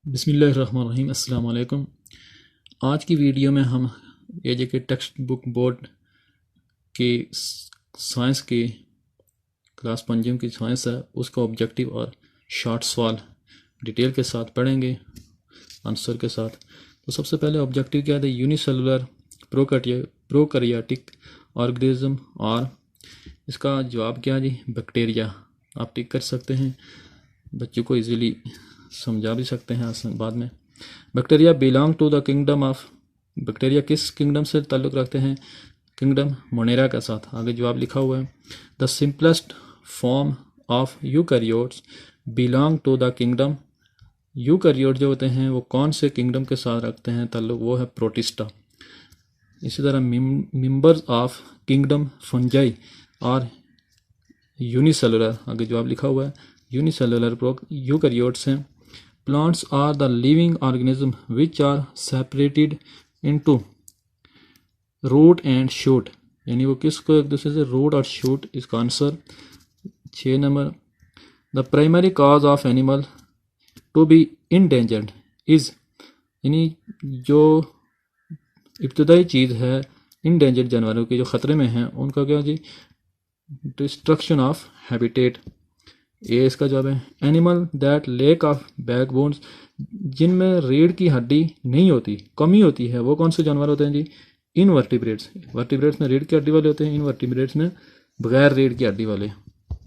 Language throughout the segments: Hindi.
बिस्मिल्लाहिर्रहमानिर्रहीम। अस्सलाम वालेकुम। आज की वीडियो में हम एजेके टेक्स्ट बुक बोर्ड के साइंस के क्लास पंजम की साइंस है उसका ऑब्जेक्टिव और शॉर्ट सवाल डिटेल के साथ पढ़ेंगे आंसर के साथ। तो सबसे पहले ऑब्जेक्टिव क्या है? यूनिसेलुलर प्रोकैरियोटिक ऑर्गेनिज्म, और इसका जवाब क्या है जी? बैक्टीरिया। आप टिक कर सकते हैं, बच्चों को इजीली समझा भी सकते हैं बाद में। Bacteria belong to the kingdom of, bacteria किस किंगडम से ताल्लुक़ रखते हैं? किंगडम मोनेरा के साथ। आगे जवाब लिखा हुआ है, the simplest form of eukaryotes belong to the kingdom. Eukaryote जो होते हैं वो कौन से किंगडम के साथ रखते हैं ताल्लुक़? वो है प्रोटिस्टा। इसी तरह मेंबर्स ऑफ किंगडम फंजाई और यूनिसेलुलर, आगे जवाब लिखा हुआ है यूनिसेलुलर यूकैरियोट्स हैं। Plants are the living organism which are separated into root and shoot, यानी वो किसको एक दूसरे से रूट और शूट। इसका answer 6 number. The primary cause of animal to be endangered is, यानी जो इब्तदाई चीज़ है इंडेंजर्ड जानवरों की जो ख़तरे में हैं उनका क्या जी? Destruction of habitat. ये इसका जवाब है। Animal that lake of backbones, जिनमें रीढ़ की हड्डी नहीं होती, कमी होती है, वो कौन से जानवर होते हैं जी? इनवर्टिब्रेट्स। वर्टिब्रेट्स में रीढ़ की हड्डी वाले होते हैं, इनवर्टिब्रेट्स में बगैर रीढ़ की हड्डी वाले।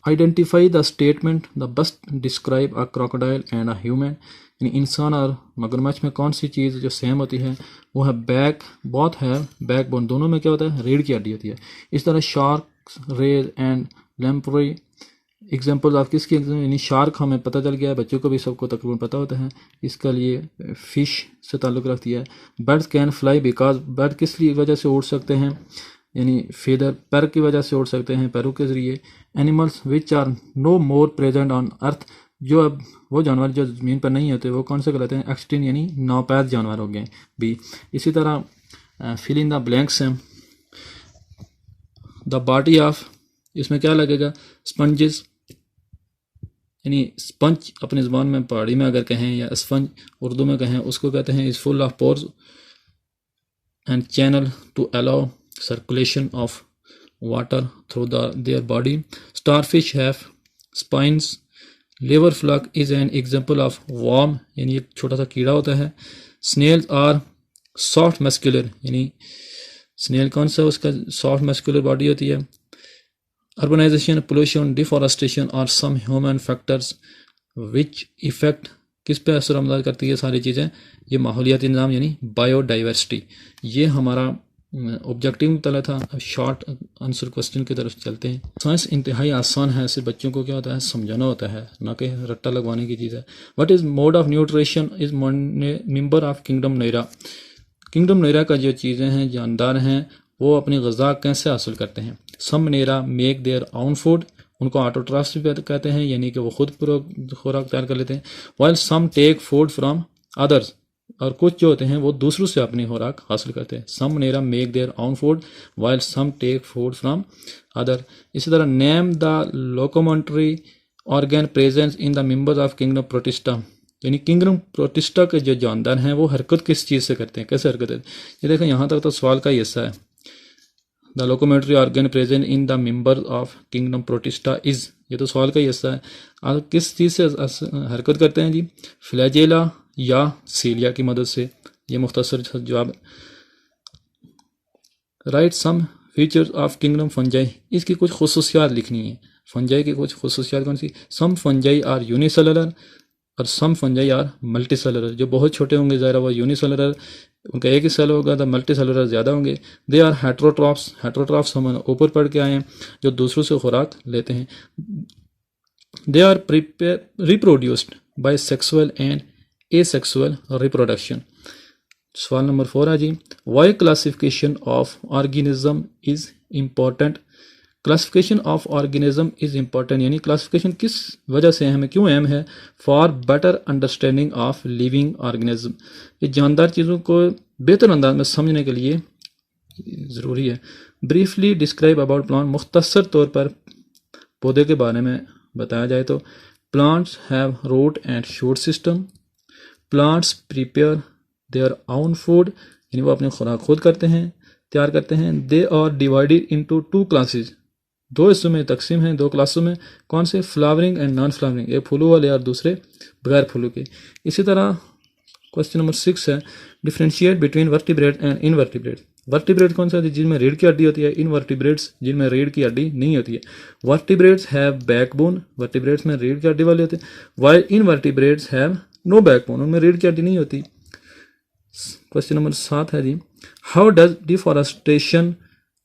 Identify the statement the best describe a crocodile and a human, यानी इंसान और मगरमच्छ में कौन सी चीज़ जो सेम होती है? वो है बैक, बहुत है बैक बोन, दोनों में क्या होता है? रीढ़ की हड्डी होती है। इस तरह sharks, rays and lamprey example of किसकी एग्जाम, यानी शार्क हमें पता चल गया है, बच्चों को भी सबको तकरीबन पता होता है, इसका लिए फ़िश से ताल्लुक़ रखती है। Birds can fly because, bird किस लिए वजह से उड़ सकते हैं? यानी फेदर, पैर की वजह से उड़ सकते हैं, पैरों के ज़रिए। Animals which are no more present on earth, जो अब वो जानवर जो ज़मीन पर नहीं होते वो कौन से कहलाते हैं? एक्सटिंक्ट, यानी नौपैद जानवर हो गए भी। इसी तरह फिल इन द ब्लैंक्स हैं। द बॉडी ऑफ, इसमें क्या लगेगा? स्पंजेस, यानी स्पंज अपनी ज़बान में पहाड़ी में अगर कहें या स्पंज उर्दू में कहें उसको कहते हैं is full of pores and channel to allow circulation of water through their body. Starfish have spines. Liver fluke is an example of worm, यानी एक छोटा सा कीड़ा होता है। स्नेल्स आर सॉफ्ट मस्कुलर, यानी स्नेल कौन सा? उसका सॉफ्ट मस्कुलर बॉडी होती है। अर्बनाइजेशन, पोल्यूशन, डिफॉरेस्टेशन और some human factors which effect, किस पे असर अंदाज करती है सारी चीज़ें? ये माहौलियाती निज़ाम यानी बायोडाइवर्सिटी। ये हमारा ऑब्जेक्टिव तला था। अब शॉर्ट आंसर क्वेश्चन की तरफ चलते हैं। साइंस इंतहाई आसान है, सिर्फ बच्चों को क्या होता है? समझाना होता है, ना कि रट्टा लगवाने की चीज़ है। What is mode of nutrition is member of kingdom Monera, kingdom Monera का जो चीज़ें हैं, जानदार हैं, वो अपनी ग़िज़ा कैसे हासिल करते हैं? Some Monera make their own food, उनको ऑटोट्रॉफ्स भी कहते हैं, यानी कि वो खुद खुराक तैयार कर लेते हैं। While some take food from others, और कुछ जो होते हैं वो दूसरों से अपनी खुराक हासिल करते हैं। Some Monera make their own food while some take food from other. इसी तरह name the locomotory organ presence in the members of kingdom Protista, यानी किंगडम प्रोटिस्टा के जो जानदार हैं वो हरकत किस चीज़ से करते हैं, कैसे हरकत है? ये देखें, यहाँ तक तो सवाल का ही हिस्सा है। The locomotory organ present in the member of kingdom protista is, ये तो सवाल का ही हिस्सा है। आप किस चीज़ से हरकत करते हैं जी? फ्लैजेला या सीलिया की मदद से। ये मुख्तसर जवाब। Write some features of kingdom fungi, इसकी कुछ खसूसियात लिखनी है। फंजाई की कुछ खसूसियात कौन सी? सम फंजाई आर यूनिसेलुलर और सम फंजाई आर मल्टी सेलुलर। जो बहुत छोटे होंगे ज़रा वो यूनिसेलुलर, उनका एक ही सेल होगा, तो मल्टी सेलुलर ज़्यादा होंगे। दे आर हेट्रोट्रॉफ्स, हेट्रोट्रॉफ्स हम ऊपर पढ़ के आए हैं, जो दूसरों से खुराक लेते हैं। They are reproduced by sexual and asexual reproduction. सवाल नंबर 4 है जी, why classification of organism is important. Classification of organism is important, यानी क्लासिफिकेशन किस वजह से हमें क्यों अहम है? For better understanding of living organism, ये जानदार चीज़ों को बेहतर अंदाज में समझने के लिए ज़रूरी है। ब्रीफली डिस्क्राइब अबाउट प्लांट, मुख्तसर तौर पर पौधे के बारे में बताया जाए तो plants have root and shoot system, plants prepare their own food, यानी वो अपनी खुराक खुद करते हैं, तैयार करते हैं। They are divided into 2 classes, 2 हिस्सों में तकसीम हैं, 2 क्लासों में। कौन से? फ्लावरिंग एंड नॉन फ्लावरिंग, एक फूलों वाले और दूसरे बगैर फूलों के। इसी तरह क्वेश्चन नंबर 6 है, differentiate between vertebrate and invertebrate. Vertebrate कौन सा है? जिनमें रीढ़ की हड्डी होती है। इनवर्टिब्रेट्स जिनमें रीढ़ की हड्डी नहीं होती है। वर्टिब्रेट्स हैव बैकबोन, वर्टिब्रेट्स में रीढ़ की हड्डी वाले होते हैं, while invertebrates have no backbone, उनमें रीढ़ की हड्डी नहीं होती। क्वेश्चन नंबर 7 है जी, how does deforestation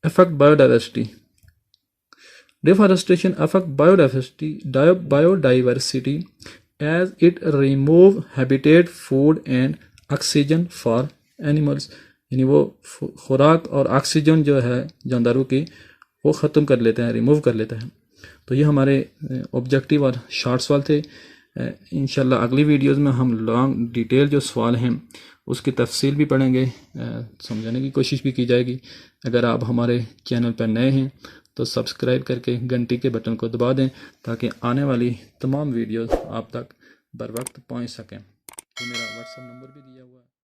affect biodiversity. Deforestation affect biodiversity as it remove habitat, food and oxygen for animals, यानी वो खुराक और ऑक्सीजन जो है जानदारों की वो ख़त्म कर लेते हैं, रिमूव कर लेता है। तो ये हमारे ऑब्जेक्टिव और शॉर्ट सवाल थे। इंशाल्लाह अगली वीडियोस में हम लॉन्ग डिटेल जो सवाल हैं उसकी तफसील भी पढ़ेंगे, समझाने की कोशिश भी की जाएगी। अगर आप हमारे चैनल पर नए हैं तो सब्सक्राइब करके घंटी के बटन को दबा दें ताकि आने वाली तमाम वीडियोस आप तक बर वक्त पहुँच सकें। तो मेरा व्हाट्सएप नंबर भी दिया हुआ है।